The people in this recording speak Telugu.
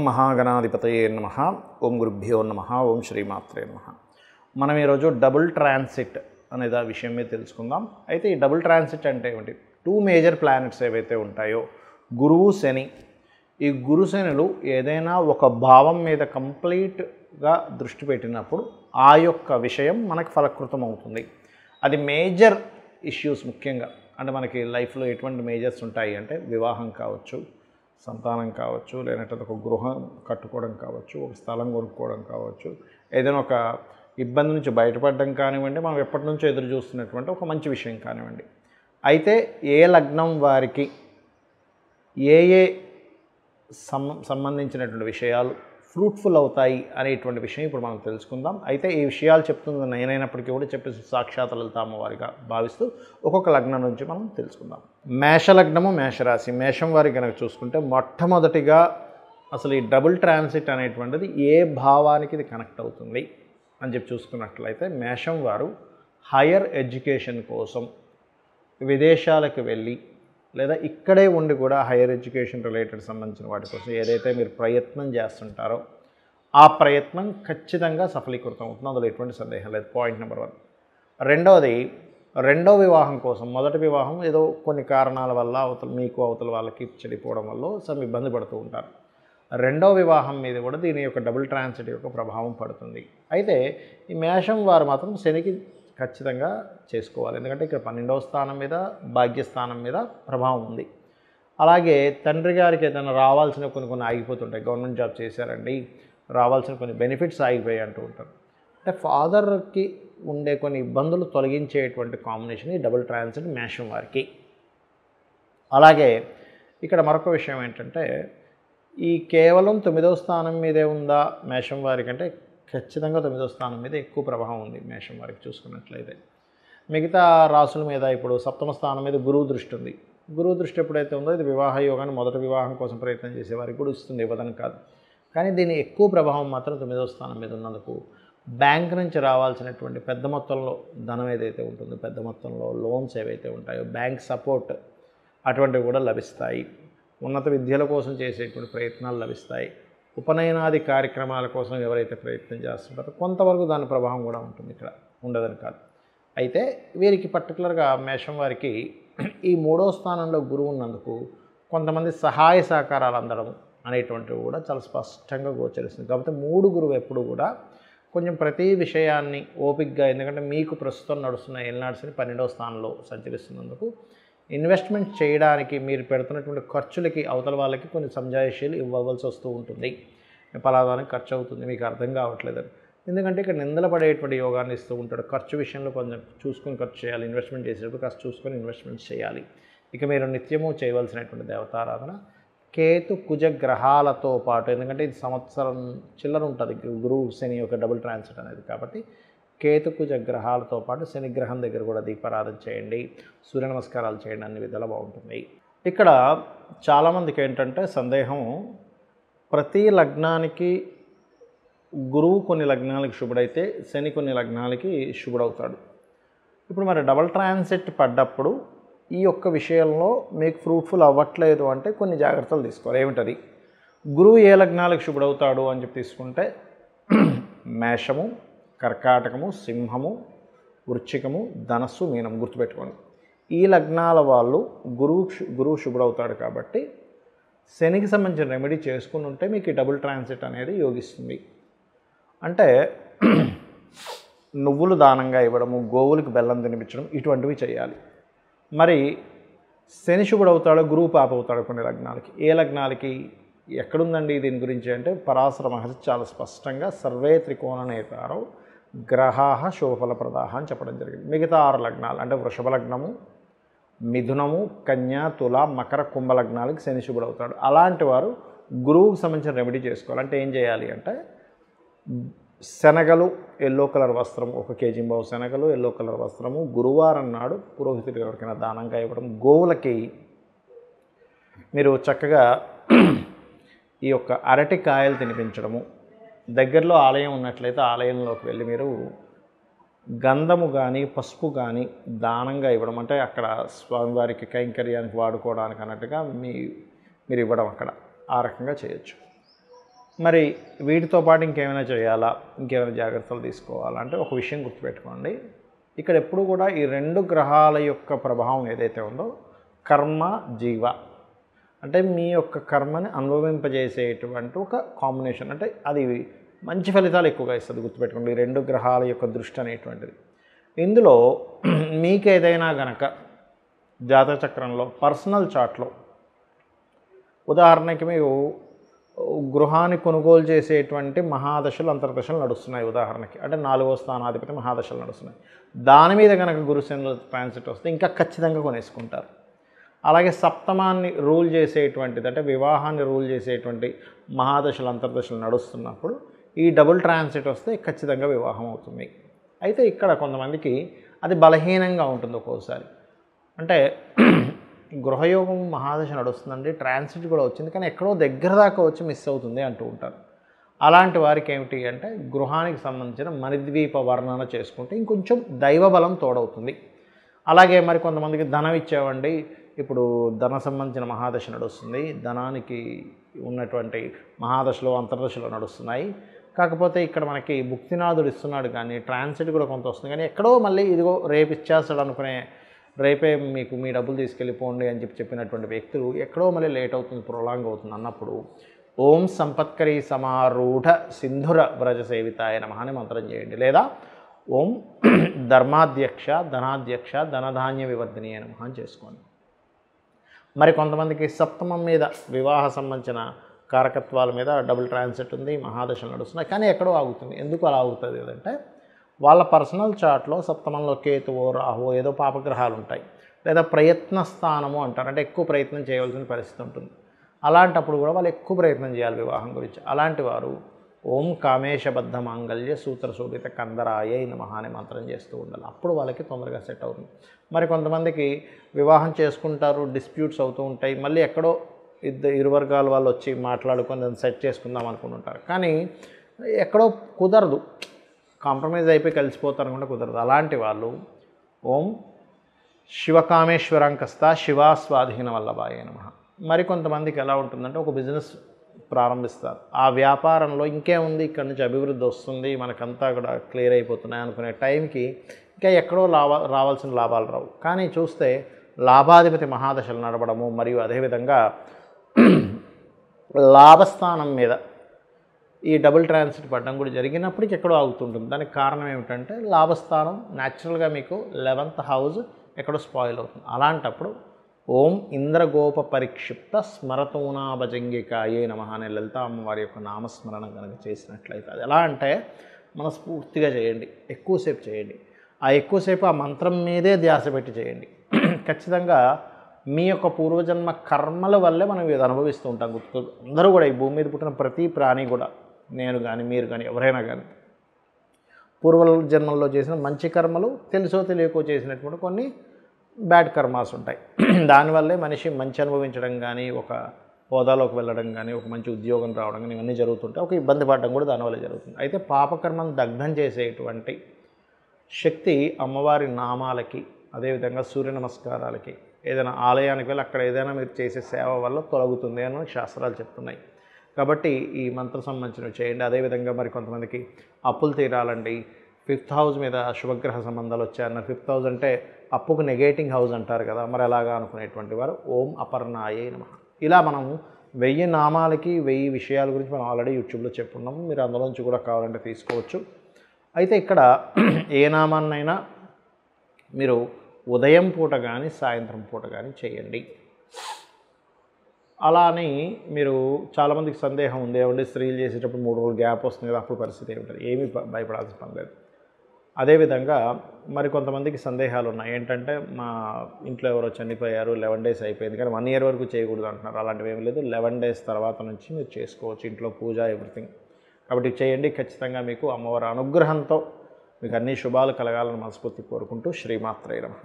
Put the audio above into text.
మహాగణాధిపతయే నమః. ఓం గురుభ్యో నమః. ఓం శ్రీమాత్రే నమః. మనం ఈరోజు డబుల్ ట్రాన్సిట్ అనేది ఆ విషయం మీద తెలుసుకుందాం. అయితే ఈ డబుల్ ట్రాన్సిట్ అంటే ఏమిటి? టూ మేజర్ ప్లానెట్స్ ఏవైతే ఉంటాయో గురువు శని, ఈ గురు శనులు ఏదైనా ఒక భావం మీద కంప్లీట్గా దృష్టి పెట్టినప్పుడు ఆ యొక్క విషయం మనకు ఫలకృతం అవుతుంది. అది మేజర్ ఇష్యూస్ ముఖ్యంగా అంటే మనకి లైఫ్లో ఎటువంటి మేజర్స్ ఉంటాయి అంటే వివాహం కావచ్చు, సంతానం కావచ్చు, లేదంటే ఒక గృహం కట్టుకోవడం కావచ్చు, ఒక స్థలం కొనుక్కోవడం కావచ్చు, ఏదైనా ఒక ఇబ్బంది నుంచి బయటపడడం కానివ్వండి, మనం ఎప్పటి నుంచో ఎదురు చూస్తున్నటువంటి ఒక మంచి విషయం కానివ్వండి. అయితే ఏ లగ్నం వారికి ఏ ఏ సంబంధించినటువంటి విషయాలు ఫ్రూట్ఫుల్ అవుతాయి అనేటువంటి విషయం ఇప్పుడు మనం తెలుసుకుందాం. అయితే ఈ విషయాలు చెప్తుంది నేనైనప్పటికీ కూడా చెప్పేసి సాక్షాత్ లలిత అమ్మవారిగా భావిస్తూ ఒక్కొక్క లగ్నం నుంచి మనం తెలుసుకుందాం. మేషలగ్నము, మేషరాశి. మేషం వారికి కనుక చూసుకుంటే మొట్టమొదటిగా అసలు ఈ డబుల్ ట్రాన్సిట్ అనేటువంటిది ఏ భావానికి ఇది కనెక్ట్ అవుతుంది అని చెప్పి చూసుకున్నట్లయితే మేషం వారు హయ్యర్ ఎడ్యుకేషన్ కోసం విదేశాలకు వెళ్ళి లేదా ఇక్కడే ఉండి కూడా హైయర్ ఎడ్యుకేషన్ రిలేటెడ్ సంబంధించిన వాటి కోసం ఏదైతే మీరు ప్రయత్నం చేస్తుంటారో ఆ ప్రయత్నం ఖచ్చితంగా సఫలీకృతం అవుతుంది, అందులో ఎటువంటి సందేహం లేదు. Point number 1. రెండవది, రెండో వివాహం కోసం. మొదటి వివాహం ఏదో కొన్ని కారణాల వల్ల అవతల వాళ్ళకి చెడిపోవడం వల్ల సమ్ ఇబ్బంది పడుతూ ఉంటారు. రెండో వివాహం మీద కూడా దీని యొక్క డబుల్ ట్రాన్సిట్ యొక్క ప్రభావం పడుతుంది. అయితే ఈ మేషం వారు మాత్రం శనికి ఖచ్చితంగా చేసుకోవాలి, ఎందుకంటే ఇక్కడ 12వ స్థానం మీద భాగ్యస్థానం మీద ప్రభావం ఉంది. అలాగే తండ్రి గారికి ఏదైనా రావాల్సిన కొన్ని ఆగిపోతుంటాయి. గవర్నమెంట్ జాబ్ చేశారండి, రావాల్సిన కొన్ని బెనిఫిట్స్ ఆగిపోయాయి అంటూ ఉంటారు. అంటే ఫాదర్కి ఉండే కొన్ని ఇబ్బందులు తొలగించేటువంటి కాంబినేషన్ ఈ డబుల్ ట్రాన్సిట్ మేషం వారికి. అలాగే ఇక్కడ మరొక విషయం ఏంటంటే ఈ కేవలం 9వ స్థానం మీదే ఉందా మేషం వారికి అంటే ఖచ్చితంగా 9వ స్థానం మీద ఎక్కువ ప్రభావం ఉంది మేషం వారికి చూసుకున్నట్లయితే. మిగతా రాసుల మీద ఇప్పుడు 7వ స్థానం మీద గురువు దృష్టి ఉంది. గురువు దృష్టి ఎప్పుడైతే ఉందో ఇది వివాహ యోగాన్ని మొదటి వివాహం కోసం ప్రయత్నం చేసే వారికి కూడా ఇస్తుంది, ఇవ్వదని కాదు. కానీ దీని ఎక్కువ ప్రభావం మాత్రం 9వ స్థానం మీద ఉన్నందుకు బ్యాంక్ నుంచి రావాల్సినటువంటి పెద్ద మొత్తంలో ధనం ఏదైతే ఉంటుందో, పెద్ద మొత్తంలో లోన్స్ ఏవైతే ఉంటాయో, బ్యాంక్ సపోర్ట్ అటువంటివి కూడా లభిస్తాయి. ఉన్నత విద్యల కోసం చేసేటువంటి ప్రయత్నాలు లభిస్తాయి. ఉపనయనాది కార్యక్రమాల కోసం ఎవరైతే ప్రయత్నం చేస్తుంటారో కొంతవరకు దాని ప్రభావం కూడా ఉంటుంది, ఇక్కడ ఉండదని కాదు. అయితే వీరికి పర్టికులర్గా మేషం వారికి ఈ 3వ స్థానంలో గురువు ఉన్నందుకు కొంతమంది సహాయ సహకారాలు అందడం అనేటువంటివి కూడా చాలా స్పష్టంగా గోచరిస్తుంది. కాబట్టి 3 గురువు ఎప్పుడు కూడా కొంచెం ప్రతి విషయాన్ని ఓపికగా, ఎందుకంటే మీకు ప్రస్తుతం నడుస్తున్న ఏలినాడ్స్ని 12వ స్థానంలో సంచరిస్తున్నందుకు ఇన్వెస్ట్మెంట్ చేయడానికి మీరు పెడుతున్నటువంటి ఖర్చులకి అవతల వాళ్ళకి కొన్ని సంజాయిషీలు ఇవ్వవలసి వస్తూ ఉంటుంది. పలాదానికి ఖర్చు అవుతుంది, మీకు అర్థం కావట్లేదని. ఎందుకంటే ఇక్కడ నిందలు పడేటువంటి యోగాన్ని ఇస్తూ ఉంటాడు. ఖర్చు విషయంలో కొంచెం చూసుకొని ఖర్చు చేయాలి, ఇన్వెస్ట్మెంట్ చేసేటప్పుడు కాస్త చూసుకొని ఇన్వెస్ట్మెంట్ చేయాలి. ఇక మీరు నిత్యము చేయవలసినటువంటి దేవతారాధన కేతు కుజ గ్రహాలతో పాటు, ఎందుకంటే ఇది సంవత్సరం చిల్లర ఉంటుంది గురువు శని యొక్క డబుల్ ట్రాన్సిట్ అనేది. కాబట్టి కేతుకుజ గ్రహాలతో పాటు శని గ్రహం దగ్గర కూడా దీపారాధన చేయండి, సూర్య నమస్కారాలు చేయండి, అన్ని విధాలు బాగుంటుంది. ఇక్కడ చాలామందికి ఏంటంటే సందేహం, ప్రతి లగ్నానికి గురువు కొన్ని లగ్నాలకి శుభుడైతే శని కొన్ని లగ్నాలకి శుభుడవుతాడు. ఇప్పుడు మరి డబుల్ ట్రాన్సిట్ పడ్డప్పుడు ఈ యొక్క విషయంలో మీకు ఫ్రూట్ఫుల్ అవ్వట్లేదు అంటే కొన్ని జాగ్రత్తలు తీసుకోవాలి. ఏమిటది? గురువు ఏ లగ్నాలకు శుభుడవుతాడు అని చెప్పి తీసుకుంటే మేషము, కర్కాటకము, సింహము, వృశ్చికము, ధనస్సు, మీనం గుర్తుపెట్టుకోండి. ఈ లగ్నాల వాళ్ళు గురువు శుభుడవుతాడు. కాబట్టి శనికి సంబంధించిన రెమెడీ చేసుకుని ఉంటే మీకు ఈ డబుల్ ట్రాన్సిట్ అనేది యోగిస్తుంది. అంటే నువ్వులు దానంగా ఇవ్వడము, గోవులకు బెల్లం తినిపించడం, ఇటువంటివి చేయాలి. మరి శని శుభుడవుతాడు, గురువు పాప అవుతాడు కొన్ని లగ్నాలకి. ఏ లగ్నాలకి ఎక్కడుందండి దీని గురించి అంటే పరాశర మహర్షి చాలా స్పష్టంగా సర్వే త్రికోణ నేతారో గ్రహాహ శుభఫలప్రదాహ అని చెప్పడం జరిగింది. మిగతా 6 లగ్నాలు అంటే వృషభ లగ్నము, మిథునము, కన్యా, తుల, మకర, కుంభ లగ్నాలకి శని శుభుడవుతాడు. అలాంటి వారు గురువుకు సంబంధించిన రెమెడీ చేసుకోవాలి. అంటే ఏం చేయాలి అంటే శనగలు, ఎల్లో కలర్ వస్త్రము, 1 కేజీ బావు శనగలు, ఎల్లో కలర్ వస్త్రము గురువారం నాడు పురోహితుడికి ఎవరికైనా దానంగా ఇవ్వడం, గోవులకి మీరు చక్కగా ఈ యొక్క అరటికాయలు తినిపించడము, దగ్గరలో ఆలయం ఉన్నట్లయితే ఆలయంలోకి వెళ్ళి మీరు గంధము కానీ పసుపు కానీ దానంగా ఇవ్వడం, అంటే అక్కడ స్వామివారికి కైంకర్యానికి వాడుకోవడానికి అన్నట్టుగా మీరు ఇవ్వడం అక్కడ ఆ రకంగా చేయొచ్చు. మరి వీటితో పాటు ఇంకేమైనా చేయాలా, ఇంకేమైనా జాగ్రత్తలు తీసుకోవాలా అంటే ఒక విషయం గుర్తుపెట్టుకోండి. ఇక్కడ ఎప్పుడు కూడా ఈ 2 గ్రహాల యొక్క ప్రభావం ఏదైతే ఉందో కర్మ, జీవ అంటే మీ యొక్క కర్మని అనుభవింపజేసేటువంటి ఒక కాంబినేషన్. అంటే అది మంచి ఫలితాలు ఎక్కువగా ఇస్తుంది. గుర్తుపెట్టుకోండి, ఈ 2 గ్రహాల యొక్క దృష్టి అనేటువంటిది. ఇందులో మీకు ఏదైనా గనక జాతక చక్రంలో పర్సనల్ చార్ట్లో ఉదాహరణకి మీరు గృహాన్ని కొనుగోలు చేసేటువంటి మహాదశలు అంతర్దశలు నడుస్తున్నాయి ఉదాహరణకి, అంటే 4వ స్థానాధిపతి మహాదశలు నడుస్తున్నాయి. దాని మీద కనుక గురుశనుల ట్రాన్సిట్ వస్తే ఇంకా ఖచ్చితంగా కొనేసుకుంటారు. అలాగే సప్తమాన్ని రూల్ చేసేటువంటిది అంటే వివాహాన్ని రూల్ చేసేటువంటి మహాదశలు అంతర్దశలు నడుస్తున్నప్పుడు ఈ డబుల్ ట్రాన్సిట్ వస్తే ఖచ్చితంగా వివాహం అవుతుంది. అయితే ఇక్కడ కొంతమందికి అది బలహీనంగా ఉంటుంది ఒక్కోసారి. అంటే గృహయోగం మహాదశ నడుస్తుందండి, ట్రాన్సిట్ కూడా వచ్చింది, కానీ ఎక్కడో దగ్గర దాకా వచ్చి మిస్ అవుతుంది అంటూ ఉంటారు. అలాంటి వారికి ఏమిటి అంటే గృహానికి సంబంధించిన మణిద్వీప వర్ణన చేసుకుంటే ఇంకొంచెం దైవబలం తోడవుతుంది. అలాగే మరి కొంతమందికి ధనం ఇచ్చేవండి, ఇప్పుడు ధన సంబంధించిన మహాదశ నడుస్తుంది, ధనానికి ఉన్నటువంటి మహాదశలో అంతర్దశలో నడుస్తున్నాయి. కాకపోతే ఇక్కడ మనకి భుక్తినాథుడు ఇస్తున్నాడు కానీ ట్రాన్సిట్ కూడా కొంత వస్తుంది, కానీ ఎక్కడో మళ్ళీ ఇదిగో రేపు ఇచ్చేస్తాడు అనుకునే, రేపే మీకు మీ డబ్బులు తీసుకెళ్ళిపోండి అని చెప్పినటువంటి వ్యక్తులు ఎక్కడో మళ్ళీ లేట్ అవుతుంది, ప్రొలాంగ్ అవుతుంది అన్నప్పుడు ఓం సంపత్కరీ సమారూఢ సింధుర వ్రజ సేవితాయ నమః అని మంత్రం చేయండి. లేదా ఓం ధర్మాధ్యక్ష ధనాధ్యక్ష ధనధాన్య వివర్ధిని నమః అని చేసుకోండి. మరి కొంతమందికి సప్తమం మీద వివాహ సంబంధించిన కారకత్వాల మీద డబుల్ ట్రాన్సిట్ ఉంది, మహాదశలు నడుస్తున్నాయి, కానీ ఎక్కడో ఆగుతుంది. ఎందుకు అలా ఆగుతుంది అంటే వాళ్ళ పర్సనల్ చార్ట్లో సప్తమంలో కేతువో రాహువో ఏదో పాపగ్రహాలు ఉంటాయి, లేదా ప్రయత్న స్థానము అంటారు, అంటే ఎక్కువ ప్రయత్నం చేయవలసిన పరిస్థితి ఉంటుంది. అలాంటప్పుడు కూడా వాళ్ళు ఎక్కువ ప్రయత్నం చేయాలి వివాహం గురించి. అలాంటి వారు ఓం కామేశబద్ధ మాంగళ్య సూత్రశోభిత కందరాయ నమః అనే మంత్రం చేస్తూ ఉండాలి. అప్పుడు వాళ్ళకి తొందరగా సెట్ అవుతుంది. మరి కొంతమందికి వివాహం చేసుకుంటారు, డిస్ప్యూట్స్ అవుతూ ఉంటాయి, మళ్ళీ ఎక్కడో ఇరు వర్గాల వాళ్ళు వచ్చి మాట్లాడుకొని దాన్ని సెట్ చేసుకుందాం అనుకుంటుంటారు, కానీ ఎక్కడో కుదరదు, కాంప్రమైజ్ అయిపోయి కలిసిపోతారు అనుకుంటే కుదరదు. అలాంటి వాళ్ళు ఓం శివకామేశ్వరంకస్త శివాస్వాధీన వల్లభాయ నమః. మరి కొంతమందికి ఎలా ఉంటుందంటే ఒక బిజినెస్ ప్రారంభిస్తారు, ఆ వ్యాపారంలో ఇంకేముంది ఇక్కడ నుంచి అభివృద్ధి వస్తుంది, మనకంతా కూడా క్లియర్ అయిపోతున్నాయి అనుకునే టైంకి ఇంకా ఎక్కడో రావాల్సిన లాభాలు రావు. కానీ చూస్తే లాభాధిపతి మహాదశలు నడవడము మరియు అదేవిధంగా లాభస్థానం మీద ఈ డబుల్ ట్రాన్సిట్ పడడం కూడా జరిగినప్పటికీ ఎక్కడో ఆగుతుంటుంది. దానికి కారణం ఏమిటంటే లాభస్థానం న్యాచురల్గా మీకు 11th హౌస్ ఎక్కడో స్పాయిల్ అవుతుంది. అలాంటప్పుడు ఓం ఇంద్రగోప పరిక్షిప్త స్మరతూనాభజంగికాయే నమః అనే లలిత అమ్మవారి యొక్క నామస్మరణ కనుక చేసినట్లయితే అది ఎలా అంటే మనస్ఫూర్తిగా చేయండి, ఎక్కువసేపు చేయండి. ఆ ఎక్కువసేపు ఆ మంత్రం మీదే ధ్యాస పెట్టి చేయండి. ఖచ్చితంగా మీ యొక్క పూర్వజన్మ కర్మల వల్లే మనం ఇది అనుభవిస్తూ ఉంటాం. అందరూ కూడా ఈ భూమి మీద పుట్టిన ప్రతి ప్రాణి కూడా, నేను కానీ మీరు కానీ ఎవరైనా కానీ పూర్వజన్మల్లో చేసిన మంచి కర్మలు తెలుసో తెలియకో చేసినటువంటి కొన్ని బ్యాడ్ కర్మాస్ ఉంటాయి. దానివల్లే మనిషి మంచి అనుభవించడం కానీ, ఒక హోదాలోకి వెళ్ళడం కానీ, ఒక మంచి ఉద్యోగం రావడం కానీ ఇవన్నీ జరుగుతుంటాయి. ఒక ఇబ్బంది పడడం కూడా దానివల్ల జరుగుతుంది. అయితే పాపకర్మను దగ్ధం చేసేటువంటి శక్తి అమ్మవారి నామాలకి, అదేవిధంగా సూర్య నమస్కారాలకి, ఏదైనా ఆలయానికి వెళ్ళి అక్కడ ఏదైనా మీరు చేసే సేవ వల్ల తొలగుతుంది అని శాస్త్రాలు చెప్తున్నాయి. కాబట్టి ఈ మంత్రం సంబంధించినవి చేయండి. అదేవిధంగా మరి కొంతమందికి అప్పులు తీరాలండి, 5th హౌస్ మీద శుభగ్రహ సంబంధాలు వచ్చాయన్న, 5th హౌస్ అంటే అప్పుకు నెగేటింగ్ హౌస్ అంటారు కదా, మరి అలాగా అనుకునేటువంటి వారు ఓం అపర్ణాయే నమః. ఇలా మనం 1000 నామాలకి 1000 విషయాల గురించి మనం ఆల్రెడీ యూట్యూబ్లో చెప్పుకున్నాము. మీరు అందులోంచి కూడా కావాలంటే తీసుకోవచ్చు. అయితే ఇక్కడ ఏ నామాన్నైనా మీరు ఉదయం పూట కానీ సాయంత్రం పూట కానీ చేయండి. అలా అని మీరు చాలామందికి సందేహం ఉంది, ఏమంటే స్త్రీలు చేసేటప్పుడు 3 రోజులు గ్యాప్ వస్తుంది కదా, అప్పుడు పరిస్థితి ఏమిటది? ఏమీ భయపడాల్సిన పని లేదు. అదేవిధంగా మరి కొంతమందికి సందేహాలు ఉన్నాయి, ఏంటంటే మా ఇంట్లో ఎవరో చనిపోయారు, 11 days అయిపోయింది కానీ 1 year వరకు చేయకూడదు అంటున్నారు. అలాంటివి ఏమీ లేదు, 11 days తర్వాత నుంచి మీరు చేసుకోవచ్చు, ఇంట్లో పూజ ఎవ్రీథింగ్. కాబట్టి చేయండి. ఖచ్చితంగా మీకు అమ్మవారి అనుగ్రహంతో మీకు అన్ని శుభాలు కలగాలని మనస్ఫూర్తి కోరుకుంటూ శ్రీమాత్రే నమః.